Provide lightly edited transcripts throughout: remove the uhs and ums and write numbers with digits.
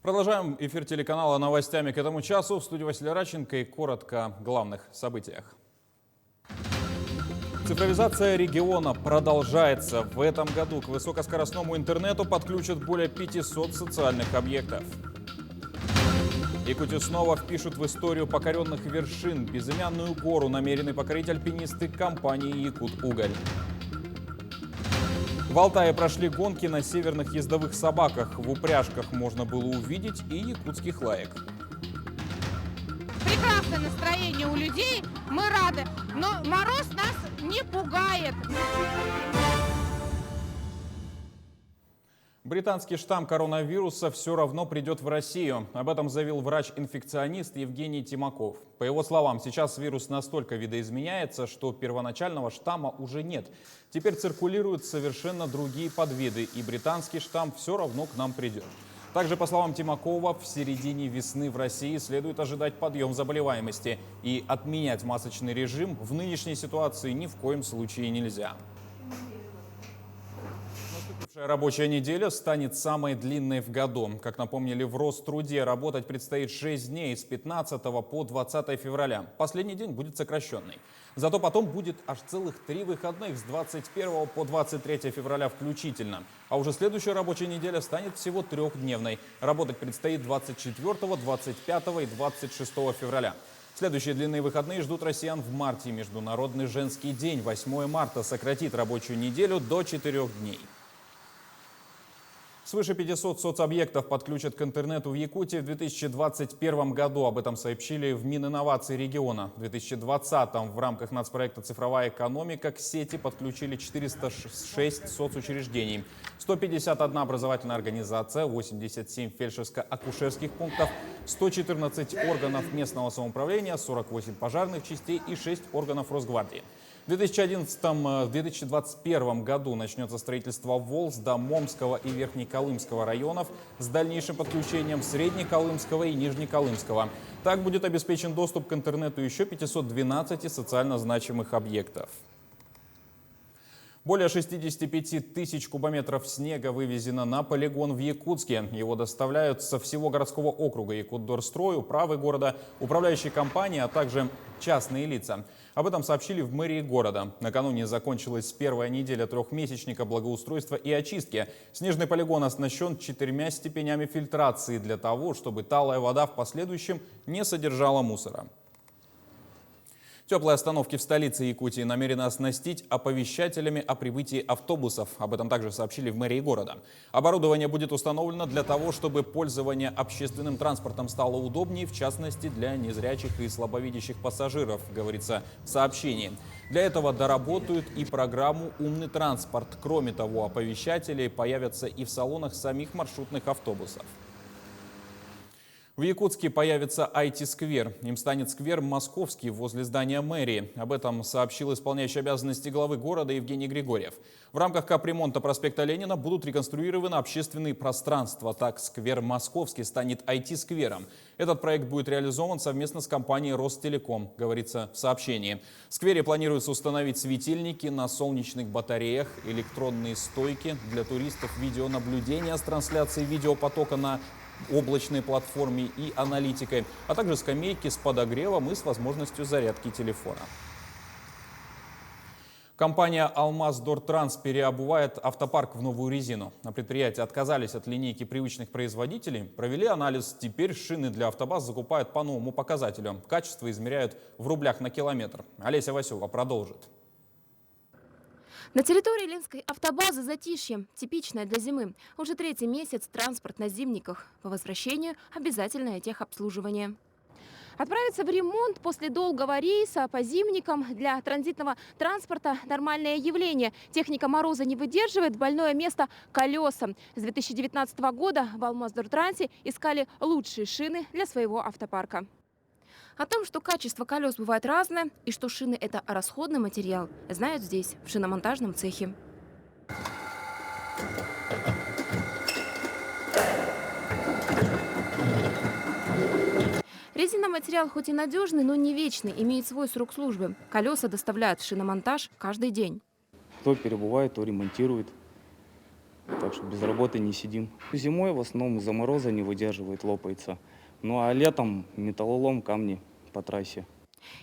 Продолжаем эфир телеканала новостями к этому часу. В студии Василий Радченко и коротко о главных событиях. Цифровизация региона продолжается. В этом году к высокоскоростному интернету подключат более 500 социальных объектов. Якутию снова впишут в историю покоренных вершин. Безымянную гору намерены покорить альпинисты компании «Якут-Уголь». В Алтае прошли гонки на северных ездовых собаках. В упряжках можно было увидеть и якутских лаек. Прекрасное настроение у людей, мы рады, но мороз нас не пугает. Британский штамм коронавируса все равно придет в Россию. Об этом заявил врач-инфекционист Евгений Тимаков. По его словам, сейчас вирус настолько видоизменяется, что первоначального штамма уже нет. Теперь циркулируют совершенно другие подвиды, и британский штамм все равно к нам придет. Также, по словам Тимакова, в середине весны в России следует ожидать подъем заболеваемости. И отменять масочный режим в нынешней ситуации ни в коем случае нельзя. Рабочая неделя станет самой длинной в году. Как напомнили в Роструде, работать предстоит 6 дней с 15 по 20 февраля. Последний день будет сокращенный. Зато потом будет аж целых 3 выходных с 21 по 23 февраля включительно. А уже следующая рабочая неделя станет всего 3-дневной. Работать предстоит 24, 25 и 26 февраля. Следующие длинные выходные ждут россиян в марте. Международный женский день 8 марта сократит рабочую неделю до 4 дней. Свыше 500 соцобъектов подключат к интернету в Якутии в 2021 году. Об этом сообщили в Мининновации региона. В 2020 в рамках нацпроекта «Цифровая экономика» к сети подключили 406 соцучреждений, 151 образовательная организация, 87 фельдшерско-акушерских пунктов, 114 органов местного самоуправления, 48 пожарных частей и 6 органов Росгвардии. В 2021 году начнется строительство Волжда, Момского и Верхнеколымского районов с дальнейшим подключением Среднеколымского и Нижнеколымского. Так будет обеспечен доступ к интернету еще 512 социально значимых объектов. Более 65 тысяч кубометров снега вывезено на полигон в Якутске. Его доставляют со всего городского округа Якутдорстрой, управы города, управляющие компании, а также частные лица. Об этом сообщили в мэрии города. Накануне закончилась первая неделя трехмесячника благоустройства и очистки. Снежный полигон оснащен 4 степенями фильтрации для того, чтобы талая вода в последующем не содержала мусора. Теплые остановки в столице Якутии намерены оснастить оповещателями о прибытии автобусов. Об этом также сообщили в мэрии города. Оборудование будет установлено для того, чтобы пользование общественным транспортом стало удобнее, в частности для незрячих и слабовидящих пассажиров, говорится в сообщении. Для этого доработают и программу «Умный транспорт». Кроме того, оповещатели появятся и в салонах самих маршрутных автобусов. В Якутске появится IT-сквер. Им станет сквер Московский возле здания мэрии. Об этом сообщил исполняющий обязанности главы города Евгений Григорьев. В рамках капремонта проспекта Ленина будут реконструированы общественные пространства. Так, сквер Московский станет IT-сквером. Этот проект будет реализован совместно с компанией Ростелеком, говорится в сообщении. В сквере планируется установить светильники на солнечных батареях, электронные стойки для туристов, видеонаблюдение с трансляцией видеопотока на облачной платформе и аналитикой, а также скамейки с подогревом и с возможностью зарядки телефона. Компания «Алмаздортранс» переобувает автопарк в новую резину. На предприятии отказались от линейки привычных производителей, провели анализ. Теперь шины для автобаз закупают по новому показателю. Качество измеряют в рублях на километр. Олеся Васюва продолжит. На территории Ленской автобазы затишье, типичное для зимы. Уже 3-й месяц транспорт на зимниках. По возвращению обязательное техобслуживание. Отправиться в ремонт после долгого рейса по зимникам для транзитного транспорта – нормальное явление. Техника мороза не выдерживает, больное место – колеса. С 2019 года в «Алмаздортрансе» искали лучшие шины для своего автопарка. О том, что качество колес бывает разное и что шины – это расходный материал, знают здесь, в шиномонтажном цехе. Резиноматериал хоть и надежный, но не вечный, имеет свой срок службы. Колеса доставляют в шиномонтаж каждый день. То перебывает, то ремонтирует. Так что без работы не сидим. Зимой в основном из-за мороза не выдерживает, лопается. Ну а летом металлолом, камни по трассе.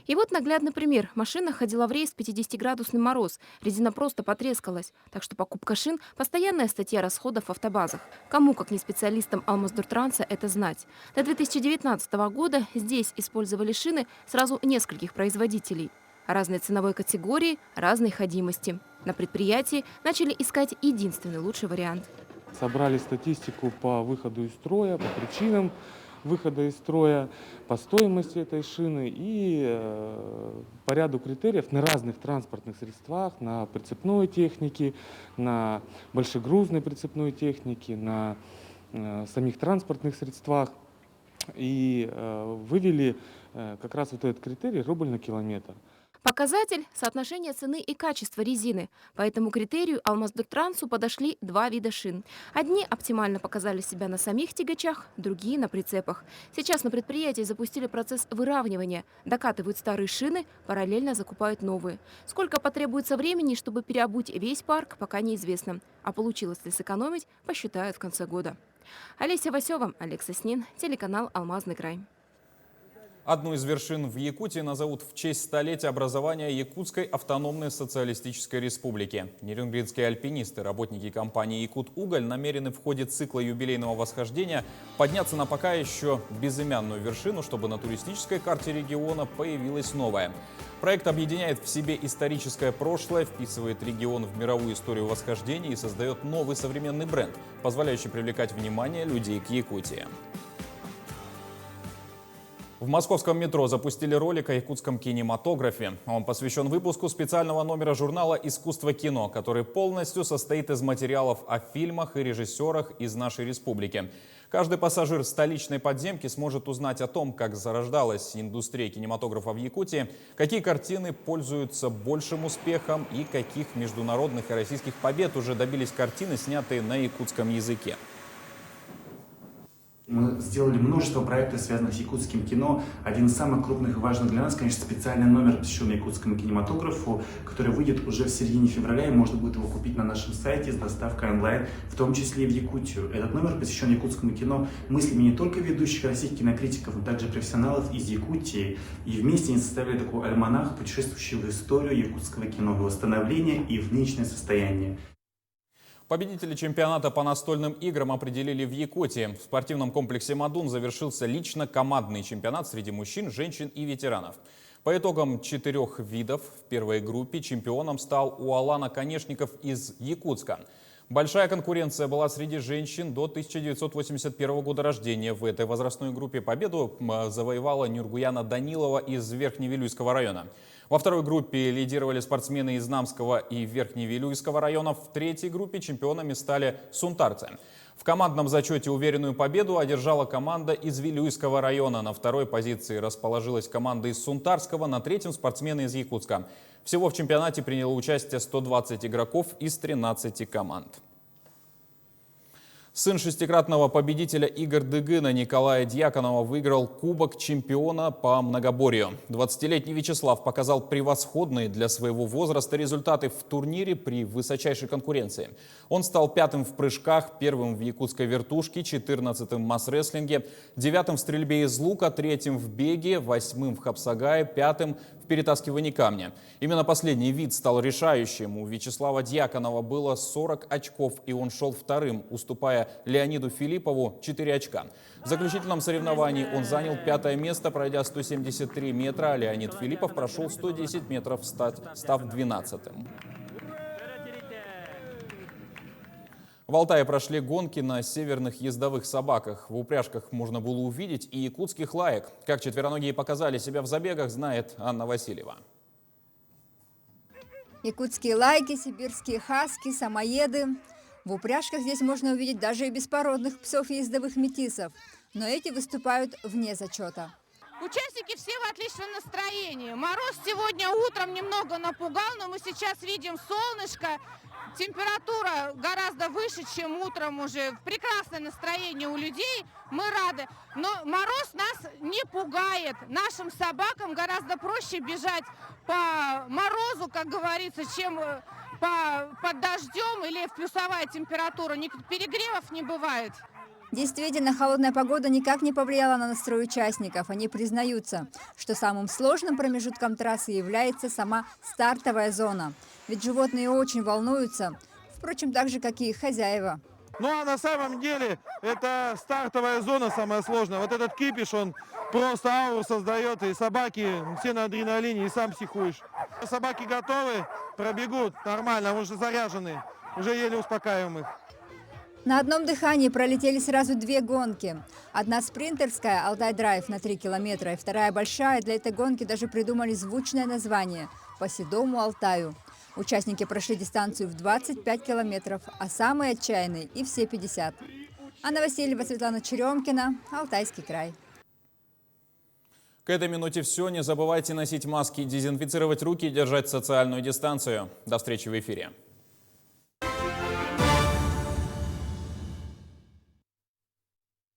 И вот наглядный пример. Машина ходила в рейс в 50-градусный мороз. Резина просто потрескалась. Так что покупка шин – постоянная статья расходов в автобазах. Кому, как не специалистам Алмаздортранса, это знать. До 2019 года здесь использовали шины сразу нескольких производителей. Разной ценовой категории, разной ходимости. На предприятии начали искать единственный лучший вариант. Собрали статистику по выходу из строя, по причинам выхода из строя, по стоимости этой шины и по ряду критериев на разных транспортных средствах, на прицепной технике, на большегрузной прицепной технике, на самих транспортных средствах. И вывели как раз вот этот критерий рубль на километр. Показатель – соотношение цены и качества резины. По этому критерию Алмаздортрансу подошли два вида шин. Одни оптимально показали себя на самих тягачах, другие – на прицепах. Сейчас на предприятии запустили процесс выравнивания. Докатывают старые шины, параллельно закупают новые. Сколько потребуется времени, чтобы переобуть весь парк, пока неизвестно. А получилось ли сэкономить, посчитают в конце года. Олеся Васева, Олег Соснин, телеканал «Алмазный край». Одну из вершин в Якутии назовут в честь столетия образования Якутской автономной социалистической республики. Нерюнгринские альпинисты, работники компании «Якут-Уголь» намерены в ходе цикла юбилейного восхождения подняться на пока еще безымянную вершину, чтобы на туристической карте региона появилась новая. Проект объединяет в себе историческое прошлое, вписывает регион в мировую историю восхождения и создает новый современный бренд, позволяющий привлекать внимание людей к Якутии. В московском метро запустили ролик о якутском кинематографе. Он посвящен выпуску специального номера журнала «Искусство кино», который полностью состоит из материалов о фильмах и режиссерах из нашей республики. Каждый пассажир столичной подземки сможет узнать о том, как зарождалась индустрия кинематографа в Якутии, какие картины пользуются большим успехом и каких международных и российских побед уже добились картины, снятые на якутском языке. Мы сделали множество проектов, связанных с якутским кино. Один из самых крупных и важных для нас, конечно, специальный номер, посвященный якутскому кинематографу, который выйдет уже в середине февраля, и можно будет его купить на нашем сайте с доставкой онлайн, в том числе и в Якутию. Этот номер посвящен якутскому кино мыслями не только ведущих российских кинокритиков, но также профессионалов из Якутии. И вместе они составили такой альманах, путешествующий в историю якутского кино, в его становление и в нынешнее состояние. Победители чемпионата по настольным играм определили в Якутии. В спортивном комплексе «Мадун» завершился лично командный чемпионат среди мужчин, женщин и ветеранов. По итогам 4 видов в первой группе чемпионом стал Уалан Оконешников из Якутска. Большая конкуренция была среди женщин до 1981 года рождения. В этой возрастной группе победу завоевала Нюргуяна Данилова из Верхневилюйского района. Во второй группе лидировали спортсмены из Намского и Верхневилюйского районов. В третьей группе чемпионами стали сунтарцы. В командном зачете уверенную победу одержала команда из Вилюйского района. На второй позиции расположилась команда из Сунтарского, на третьем – спортсмены из Якутска. Всего в чемпионате приняло участие 120 игроков из 13 команд. Сын шестикратного победителя игр Дыгына Николая Дьяконова выиграл Кубок чемпиона по многоборью. 20-летний Вячеслав показал превосходные для своего возраста результаты в турнире при высочайшей конкуренции. Он стал 5-м в прыжках, 1-м в якутской вертушке, 14-м в масс-рестлинге, 9-м в стрельбе из лука, 3-м в беге, 8-м в хапсагае, 5-м в перетаскивании камня. Именно последний вид стал решающим. У Вячеслава Дьяконова было 40 очков, и он шел 2-м, уступая Леониду Филиппову 4 очка. В заключительном соревновании он занял 5-е место, пройдя 173 метра, а Леонид Филиппов прошел 110 метров, став 12-м. В Алтае прошли гонки на северных ездовых собаках. В упряжках можно было увидеть и якутских лаек. Как четвероногие показали себя в забегах, знает Анна Васильева. Якутские лайки, сибирские хаски, самоеды. В упряжках здесь можно увидеть даже и беспородных псов и ездовых метисов. Но эти выступают вне зачета. Участники все в отличном настроении. Мороз сегодня утром немного напугал, но мы сейчас видим солнышко. Температура гораздо выше, чем утром уже. Прекрасное настроение у людей. Мы рады. Но мороз нас не пугает. Нашим собакам гораздо проще бежать по морозу, как говорится, чем под дождем или в плюсовая температура. Перегревов не бывает. Действительно, холодная погода никак не повлияла на настрой участников. Они признаются, что самым сложным промежутком трассы является сама стартовая зона. Ведь животные очень волнуются, впрочем, так же, как и их хозяева. Ну а на самом деле это стартовая зона самая сложная. Вот этот кипиш, он просто ауру создает, и собаки все на адреналине, и сам психуешь. Собаки готовы, пробегут нормально, потому что заряжены, уже еле успокаиваем их. На одном дыхании пролетели сразу две гонки. Одна спринтерская «Алтай-драйв» на 3 километра, и вторая большая. Для этой гонки даже придумали звучное название «По седому Алтаю». Участники прошли дистанцию в 25 километров, а самые отчаянные и все 50. Анна Васильева, Светлана Черемкина, Алтайский край. К этой минуте все. Не забывайте носить маски, дезинфицировать руки и держать социальную дистанцию. До встречи в эфире.